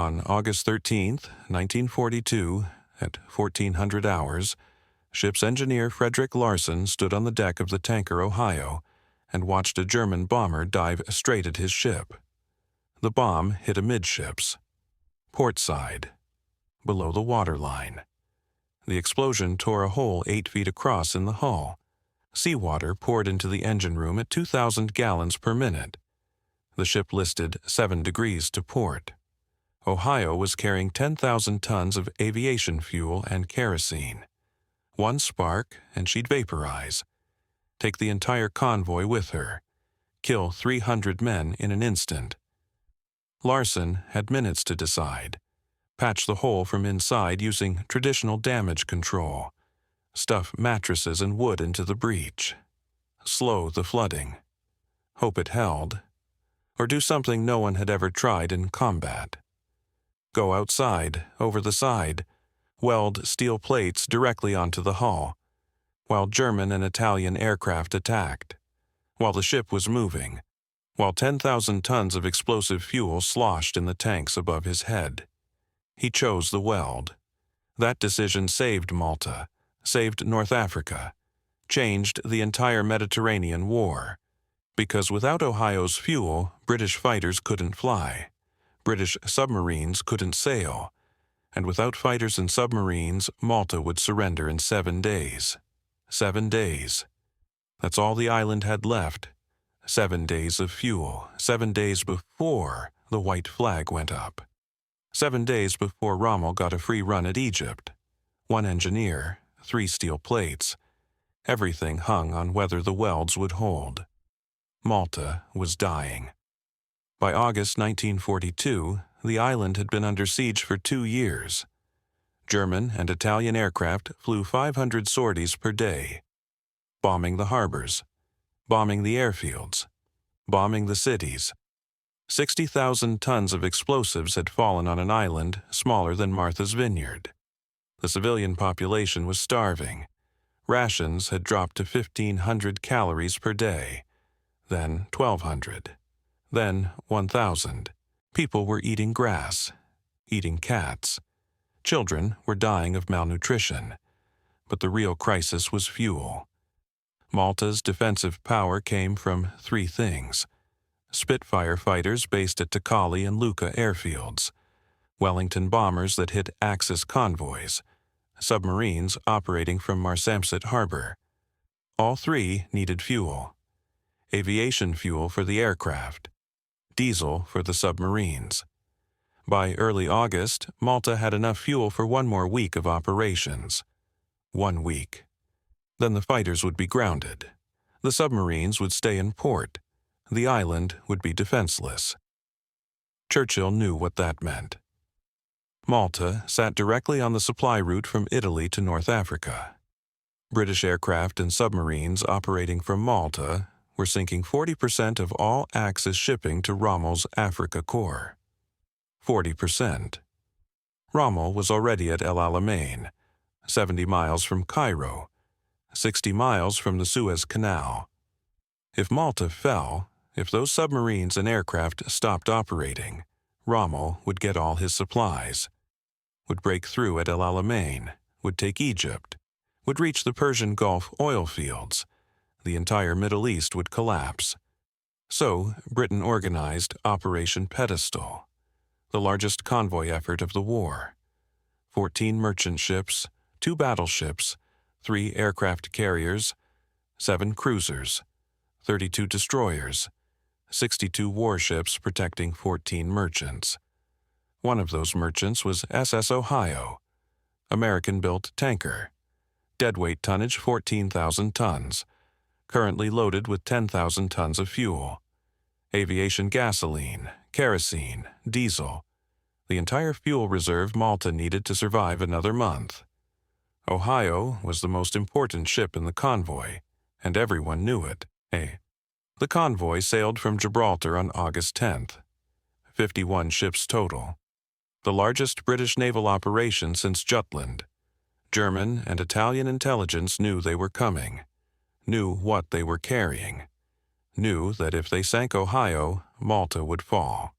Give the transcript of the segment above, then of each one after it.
On August 13, 1942, at 1400 hours, ship's engineer Frederick Larsen stood on the deck of the tanker Ohio and watched a German bomber dive straight at his ship. The bomb hit amidships, port side, below the waterline. The explosion tore a hole 8 feet across in the hull. Seawater poured into the engine room at 2,000 gallons per minute. The ship listed 7 degrees to port. Ohio was carrying 10,000 tons of aviation fuel and kerosene. One spark, and she'd vaporize. Take the entire convoy with her. Kill 300 men in an instant. Larsen had minutes to decide. Patch the hole from inside using traditional damage control. Stuff mattresses and wood into the breach. Slow the flooding. Hope it held. Or do something no one had ever tried in combat. Go outside, over the side. Weld steel plates directly onto the hull, while German and Italian aircraft attacked. While the ship was moving. While 10,000 tons of explosive fuel sloshed in the tanks above his head. He chose the weld. That decision saved Malta, saved North Africa, changed the entire Mediterranean War. Because without Ohio's fuel, British fighters couldn't fly. British submarines couldn't sail. And without fighters and submarines, Malta would surrender in 7 days. 7 days. That's all the island had left. 7 days of fuel, 7 days before the white flag went up. 7 days before Rommel got a free run at Egypt. 1 engineer, 3 steel plates. Everything hung on whether the welds would hold. Malta was dying. By August 1942, the island had been under siege for 2 years. German and Italian aircraft flew 500 sorties per day, bombing the harbors, bombing the airfields, bombing the cities. 60,000 tons of explosives had fallen on an island smaller than Martha's Vineyard. The civilian population was starving. Rations had dropped to 1,500 calories per day, then 1,200, then 1,000. People were eating grass, eating cats. Children were dying of malnutrition. But the real crisis was fuel. Malta's defensive power came from 3 things. Spitfire fighters based at Tacali and Lucca airfields, Wellington bombers that hit Axis convoys, submarines operating from Marsamxett Harbor. All 3 needed fuel. Aviation fuel for the aircraft, diesel for the submarines. By early August, Malta had enough fuel for 1 more week of operations. 1 week. Then the fighters would be grounded. The submarines would stay in port. The island would be defenseless. Churchill knew what that meant. Malta sat directly on the supply route from Italy to North Africa. British aircraft and submarines operating from Malta were sinking 40% of all Axis shipping to Rommel's Africa Corps. 40%. Rommel was already at El Alamein, 70 miles from Cairo, 60 miles from the Suez Canal. If Malta fell, if those submarines and aircraft stopped operating, Rommel would get all his supplies, would break through at El Alamein, would take Egypt, would reach the Persian Gulf oil fields. The entire Middle East would collapse. So Britain organized Operation Pedestal, the largest convoy effort of the war. 14 merchant ships, 2 battleships, 3 aircraft carriers, 7 cruisers, 32 destroyers, 62 warships protecting 14 merchants. One of those merchants was SS Ohio, American-built tanker. Deadweight tonnage 14,000 tons, currently loaded with 10,000 tons of fuel. Aviation gasoline, kerosene, diesel. The entire fuel reserve Malta needed to survive another month. Ohio was the most important ship in the convoy, and everyone knew it. The convoy sailed from Gibraltar on August 10th. 51 ships total. The largest British naval operation since Jutland. German and Italian intelligence knew they were coming, knew what they were carrying, knew that if they sank Ohio, Malta would fall.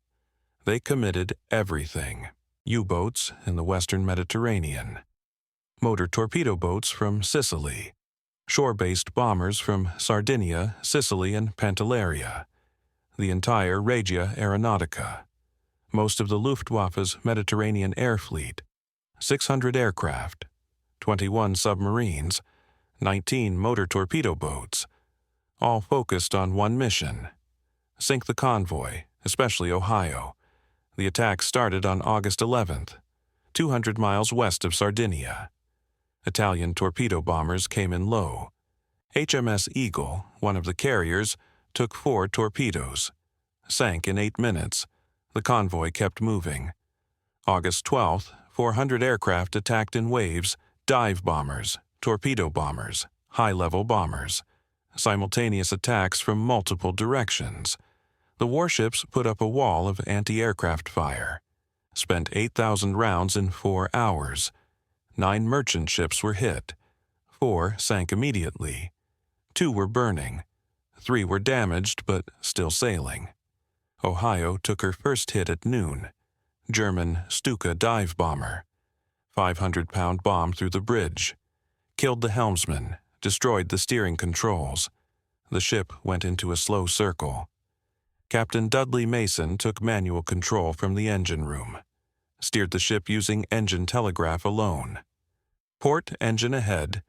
They committed everything: U-boats in the western Mediterranean, motor torpedo boats from Sicily, shore-based bombers from Sardinia, Sicily, and Pantelleria, the entire Regia Aeronautica, most of the Luftwaffe's Mediterranean air fleet, 600 aircraft, 21 submarines, 19 motor torpedo boats, all focused on one mission: sink the convoy, especially Ohio. The attack started on August 11th, 200 miles west of Sardinia. Italian torpedo bombers came in low. HMS Eagle, one of the carriers, took 4 torpedoes. Sank in 8 minutes. The convoy kept moving. August 12th, 400 aircraft attacked in waves: dive bombers, torpedo bombers, high-level bombers. Simultaneous attacks from multiple directions. The warships put up a wall of anti-aircraft fire. Spent 8,000 rounds in 4 hours. 9 merchant ships were hit. 4 sank immediately. 2 were burning. 3 were damaged but still sailing. Ohio took her first hit at noon. German Stuka dive bomber. 500-pound bomb through the bridge. Killed the helmsman, destroyed the steering controls. The ship went into a slow circle. Captain Dudley Mason took manual control from the engine room. Steered the ship using engine telegraph alone. Port engine ahead.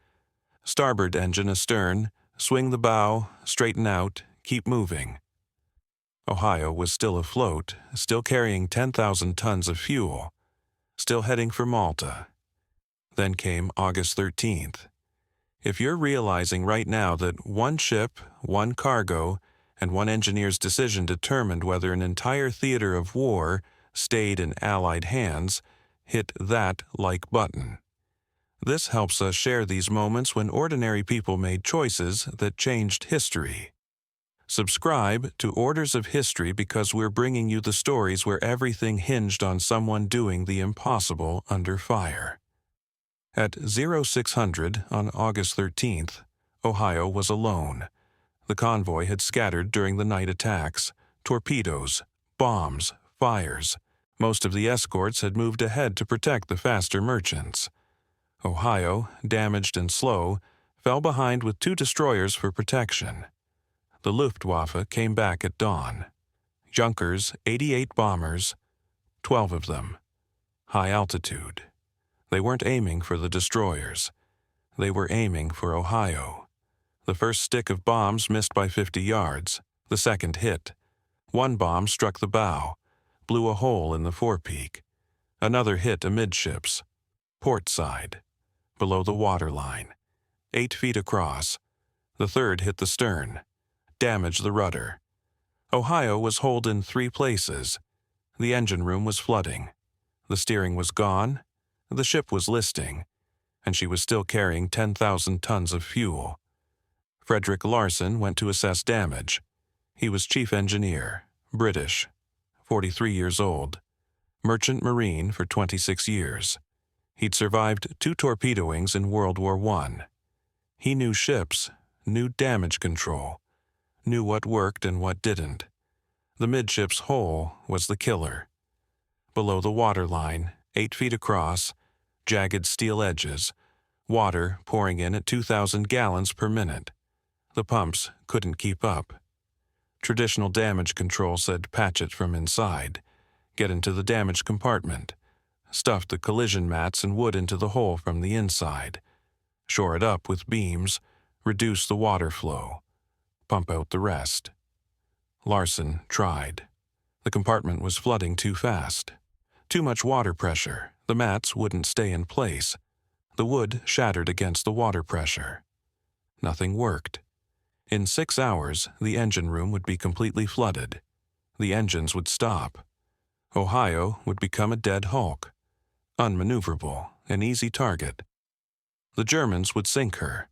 Starboard engine astern. Swing the bow, straighten out, keep moving. Ohio was still afloat, still carrying 10,000 tons of fuel, still heading for Malta. Then came August 13th. If you're realizing right now that one ship, one cargo, and one engineer's decision determined whether an entire theater of war stayed in Allied hands, hit that like button. This helps us share these moments when ordinary people made choices that changed history. Subscribe to Orders of History because we're bringing you the stories where everything hinged on someone doing the impossible under fire. At 0600 on August 13th, Ohio was alone. The convoy had scattered during the night attacks: torpedoes, bombs, fires. Most of the escorts had moved ahead to protect the faster merchants. Ohio, damaged and slow, fell behind with 2 destroyers for protection. The Luftwaffe came back at dawn. Junkers, 88 bombers, 12 of them. High altitude. They weren't aiming for the destroyers. They were aiming for Ohio. The first stick of bombs missed by 50 yards. The second hit. One bomb struck the bow, blew a hole in the forepeak. Another hit amidships. Port side. Below the waterline. 8 feet across. The third hit the stern. Damaged the rudder. Ohio was holed in 3 places. The engine room was flooding. The steering was gone. The ship was listing. And she was still carrying 10,000 tons of fuel. Frederick Larsen went to assess damage. He was chief engineer, British, 43 years old, merchant marine for 26 years. He'd survived 2 torpedoings in World War I. He knew ships, knew damage control, knew what worked and what didn't. The midships hole was the killer. Below the waterline, 8 feet across, jagged steel edges, water pouring in at 2,000 gallons per minute. The pumps couldn't keep up. Traditional damage control said patch it from inside, get into the damaged compartment, stuff the collision mats and wood into the hole from the inside, shore it up with beams, reduce the water flow, pump out the rest. Larsen tried. The compartment was flooding too fast. Too much water pressure. The mats wouldn't stay in place. The wood shattered against the water pressure. Nothing worked. In 6 hours, the engine room would be completely flooded. The engines would stop. Ohio would become a dead hulk. Unmaneuverable, an easy target. The Germans would sink her.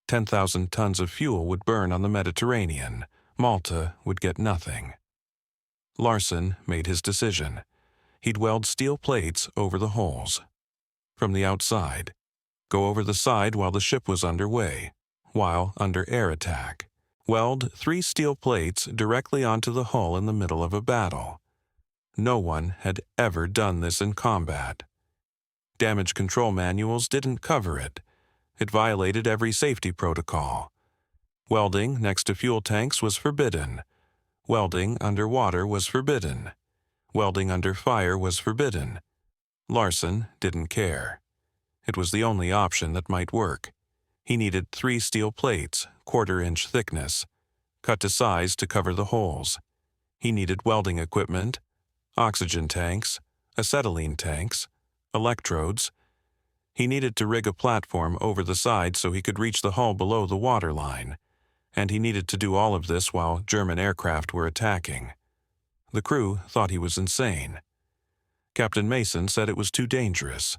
10,000 tons of fuel would burn on the Mediterranean. Malta would get nothing. Larsen made his decision. He'd weld steel plates over the holes. From the outside. Go over the side while the ship was underway, while under air attack. Weld 3 steel plates directly onto the hull in the middle of a battle. No one had ever done this in combat. Damage control manuals didn't cover it. It violated every safety protocol. Welding next to fuel tanks was forbidden. Welding underwater was forbidden. Welding under fire was forbidden. Larsen didn't care. It was the only option that might work. He needed 3 steel plates, 1/4-inch thickness, cut to size to cover the holes. He needed welding equipment, oxygen tanks, acetylene tanks, electrodes. He needed to rig a platform over the side so he could reach the hull below the waterline, and he needed to do all of this while German aircraft were attacking. The crew thought he was insane. Captain Mason said it was too dangerous.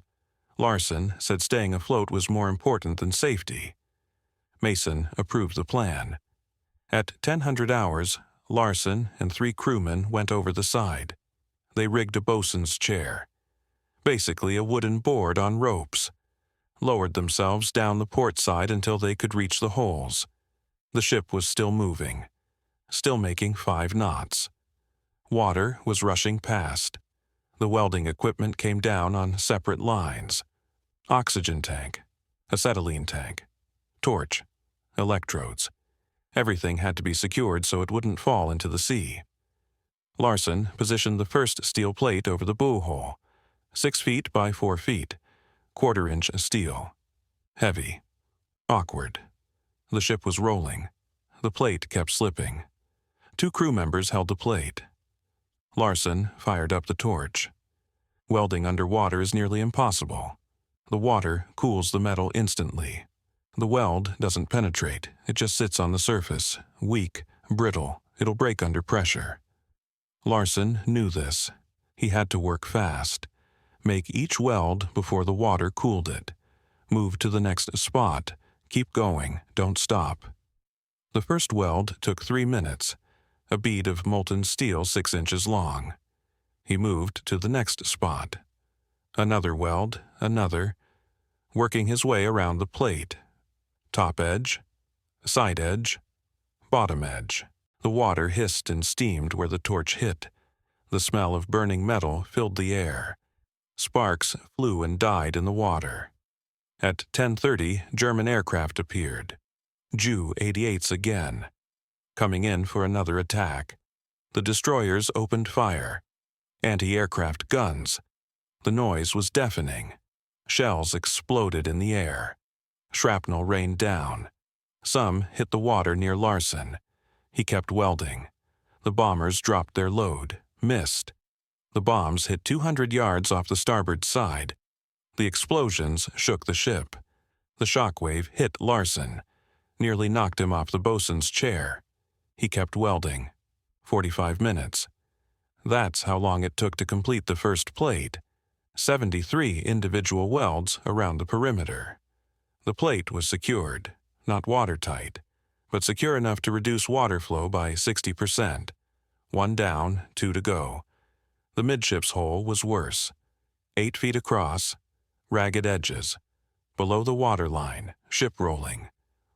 Larsen said staying afloat was more important than safety. Mason approved the plan. At 1000 hours, Larsen and 3 crewmen went over the side. They rigged a bosun's chair, basically a wooden board on ropes, lowered themselves down the port side until they could reach the holes. The ship was still moving, still making 5 knots. Water was rushing past. The welding equipment came down on separate lines. Oxygen tank, acetylene tank, torch, electrodes. Everything had to be secured so it wouldn't fall into the sea. Larsen positioned the first steel plate over the bow hole, 6 feet by 4 feet, 1/4-inch steel. Heavy. Awkward. The ship was rolling. The plate kept slipping. 2 crew members held the plate. Larsen fired up the torch. Welding underwater is nearly impossible. The water cools the metal instantly. The weld doesn't penetrate, it just sits on the surface, weak, brittle, it'll break under pressure. Larsen knew this. He had to work fast. Make each weld before the water cooled it. Move to the next spot. Keep going, don't stop. The first weld took 3 minutes, a bead of molten steel 6 inches long. He moved to the next spot. Another weld, another, working his way around the plate. Top edge, side edge, bottom edge. The water hissed and steamed where the torch hit. The smell of burning metal filled the air. Sparks flew and died in the water. At 10:30, German aircraft appeared. Ju-88s again, coming in for another attack. The destroyers opened fire. Anti-aircraft guns. The noise was deafening. Shells exploded in the air. Shrapnel rained down. Some hit the water near Larsen. He kept welding. The bombers dropped their load, missed. The bombs hit 200 yards off the starboard side. The explosions shook the ship. The shockwave hit Larsen, nearly knocked him off the bosun's chair. He kept welding. 45 minutes. That's how long it took to complete the first plate. 73 individual welds around the perimeter. The plate was secured, not watertight, but secure enough to reduce water flow by 60%. 1 down, 2 to go. The midships hole was worse. 8 feet across, ragged edges. Below the waterline, ship rolling.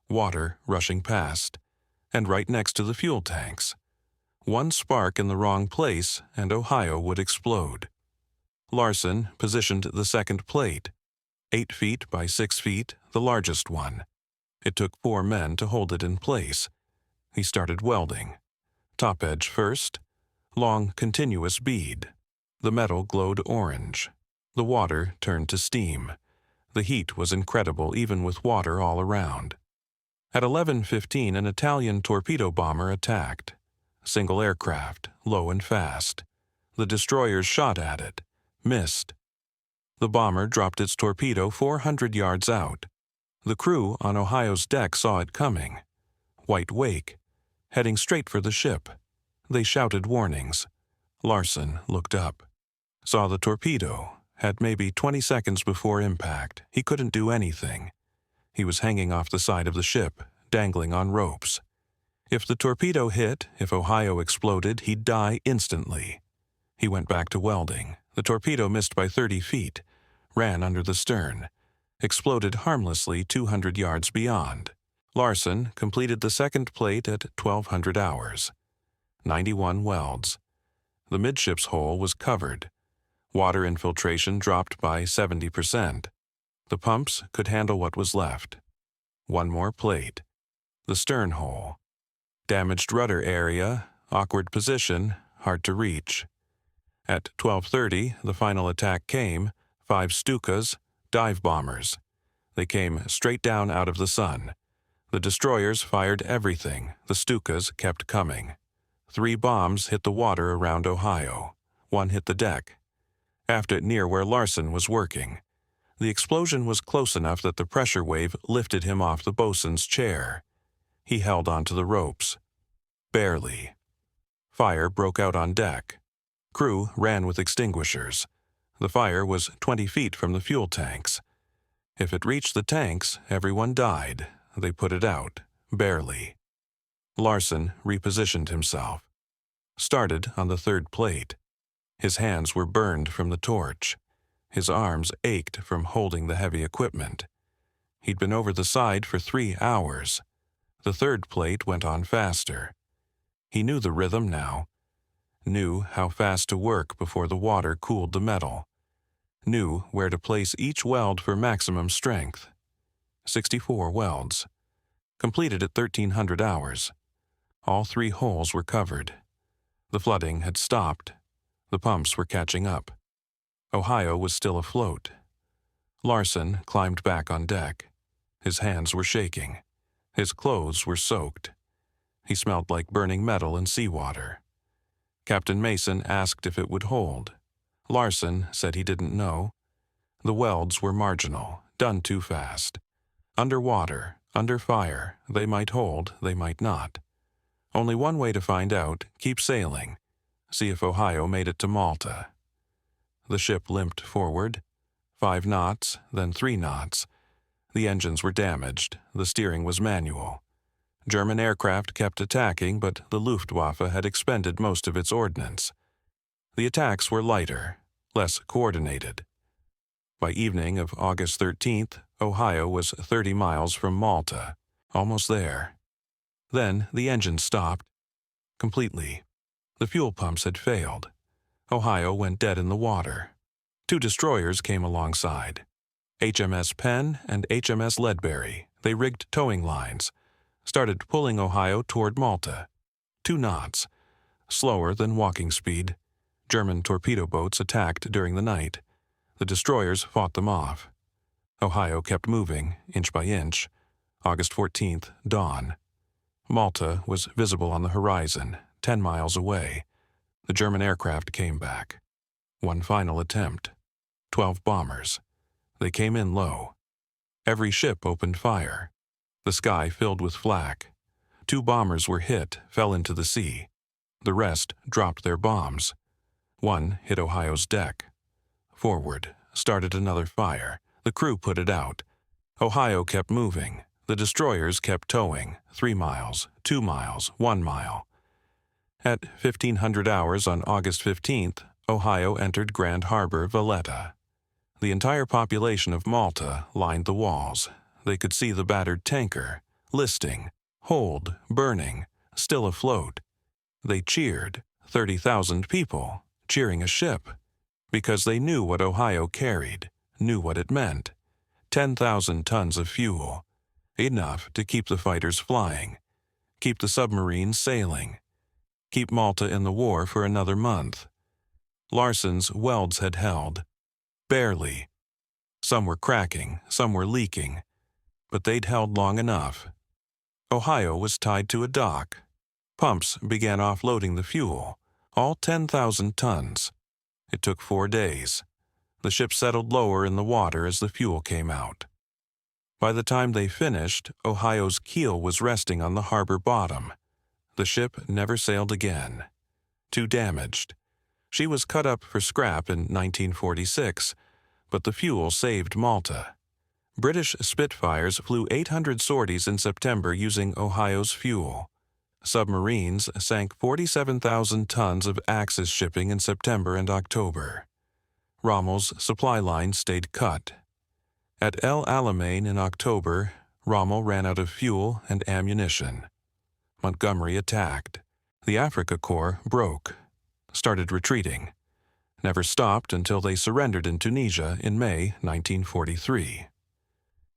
Water rushing past. And right next to the fuel tanks. 1 spark in the wrong place and Ohio would explode. Larsen positioned the second plate. 8 feet by 6 feet, the largest one. It took 4 men to hold it in place. He started welding. Top edge first. Long, continuous bead. The metal glowed orange. The water turned to steam. The heat was incredible even with water all around. At 11:15, an Italian torpedo bomber attacked. Single aircraft, low and fast. The destroyers shot at it, missed. The bomber dropped its torpedo 400 yards out. The crew on Ohio's deck saw it coming. White wake, heading straight for the ship. They shouted warnings. Larsen looked up, saw the torpedo, had maybe 20 seconds before impact. He couldn't do anything. He was hanging off the side of the ship, dangling on ropes. If the torpedo hit, if Ohio exploded, he'd die instantly. He went back to welding. The torpedo missed by 30 feet, ran under the stern, exploded harmlessly 200 yards beyond. Larsen completed the second plate at 1200 hours. 91 welds. The midships hole was covered. Water infiltration dropped by 70%. The pumps could handle what was left. One more plate. The stern hole. Damaged rudder area, awkward position, hard to reach. At 12:30, the final attack came, 5 Stukas, dive bombers. They came straight down out of the sun. The destroyers fired everything. The Stukas kept coming. 3 bombs hit the water around Ohio. 1 hit the deck. After near where Larsen was working. The explosion was close enough that the pressure wave lifted him off the bosun's chair. He held onto the ropes. Barely. Fire broke out on deck. Crew ran with extinguishers. The fire was 20 feet from the fuel tanks. If it reached the tanks, everyone died. They put it out, barely. Larsen repositioned himself. Started on the 3rd plate. His hands were burned from the torch. His arms ached from holding the heavy equipment. He'd been over the side for 3 hours. The 3rd plate went on faster. He knew the rhythm now. Knew how fast to work before the water cooled the metal. Knew where to place each weld for maximum strength. 64 welds. Completed at 1,300 hours. All 3 holes were covered. The flooding had stopped. The pumps were catching up. Ohio was still afloat. Larsen climbed back on deck. His hands were shaking. His clothes were soaked. He smelled like burning metal and seawater. Captain Mason asked if it would hold. Larsen said he didn't know. The welds were marginal, done too fast. Underwater, under fire, they might hold, they might not. Only one way to find out: keep sailing. See if Ohio made it to Malta. The ship limped forward. 5 knots, then 3 knots. The engines were damaged. The steering was manual. German aircraft kept attacking, but the Luftwaffe had expended most of its ordnance. The attacks were lighter, less coordinated. By evening of August 13th, Ohio was 30 miles from Malta, almost there. Then the engine stopped. Completely. The fuel pumps had failed. Ohio went dead in the water. 2 destroyers came alongside. HMS Penn and HMS Ledbury. They rigged towing lines. Started pulling Ohio toward Malta. 2 knots. Slower than walking speed. German torpedo boats attacked during the night. The destroyers fought them off. Ohio kept moving, inch by inch. August 14th, dawn. Malta was visible on the horizon, 10 miles away. The German aircraft came back. One final attempt. 12 bombers. They came in low. Every ship opened fire. The sky filled with flak. 2 bombers were hit, fell into the sea. The rest dropped their bombs. One hit Ohio's deck. Forward, started another fire. The crew put it out. Ohio kept moving. The destroyers kept towing. 3 miles, 2 miles, 1 mile. At 1500 hours on August 15th, Ohio entered Grand Harbor, Valletta. The entire population of Malta lined the walls. They could see the battered tanker, listing, hold, burning, still afloat. They cheered, 30,000 people, cheering a ship, because they knew what Ohio carried, knew what it meant. 10,000 tons of fuel, enough to keep the fighters flying, keep the submarines sailing, keep Malta in the war for another month. Larsen's welds had held, barely. Some were cracking, some were leaking, but they'd held long enough. Ohio was tied to a dock. Pumps began offloading the fuel, all 10,000 tons. It took 4 days. The ship settled lower in the water as the fuel came out. By the time they finished, Ohio's keel was resting on the harbor bottom. The ship never sailed again. Too damaged. She was cut up for scrap in 1946, but the fuel saved Malta. British Spitfires flew 800 sorties in September using Ohio's fuel. Submarines sank 47,000 tons of Axis shipping in September and October. Rommel's supply line stayed cut. At El Alamein in October, Rommel ran out of fuel and ammunition. Montgomery attacked. The Africa Corps broke. started retreating. Never stopped until they surrendered in Tunisia in May 1943.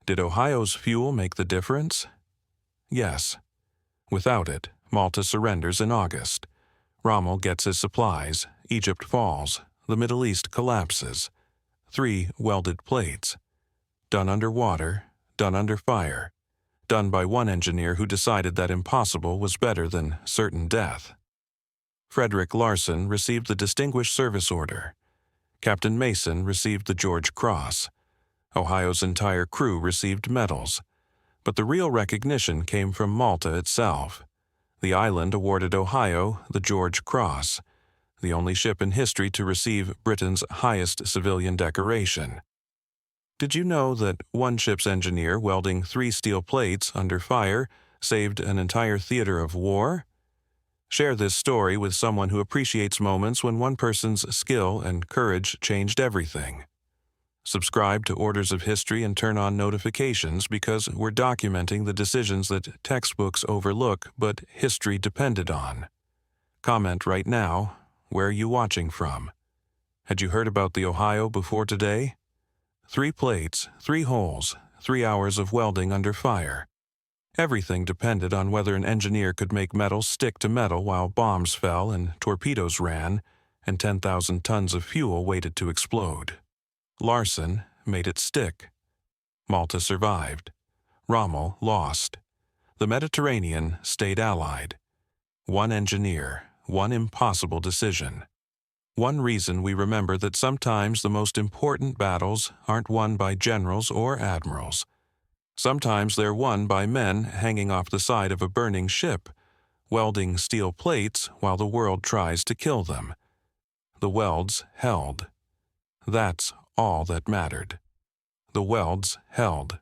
Did Ohio's fuel make the difference? Yes. Without it, Malta surrenders in August. Rommel gets his supplies, Egypt falls, the Middle East collapses. 3 welded plates. Done under water, done under fire. Done by one engineer who decided that impossible was better than certain death. Frederick Larsen received the Distinguished Service Order. Captain Mason received the George Cross. Ohio's entire crew received medals. But the real recognition came from Malta itself. The island awarded Ohio the George Cross, the only ship in history to receive Britain's highest civilian decoration. Did you know that one ship's engineer welding 3 steel plates under fire saved an entire theater of war? Share this story with someone who appreciates moments when one person's skill and courage changed everything. Subscribe to Orders of History and turn on notifications because we're documenting the decisions that textbooks overlook but history depended on. Comment right now, where are you watching from? Had you heard about the Ohio before today? 3 plates, 3 holes, 3 hours of welding under fire. Everything depended on whether an engineer could make metal stick to metal while bombs fell and torpedoes ran, and 10,000 tons of fuel waited to explode. Larsen made it stick. Malta survived. Rommel lost. The Mediterranean stayed allied. One engineer, one impossible decision. One reason we remember that sometimes the most important battles aren't won by generals or admirals. Sometimes they're won by men hanging off the side of a burning ship, welding steel plates while the world tries to kill them. The welds held. That's all that mattered. The welds held.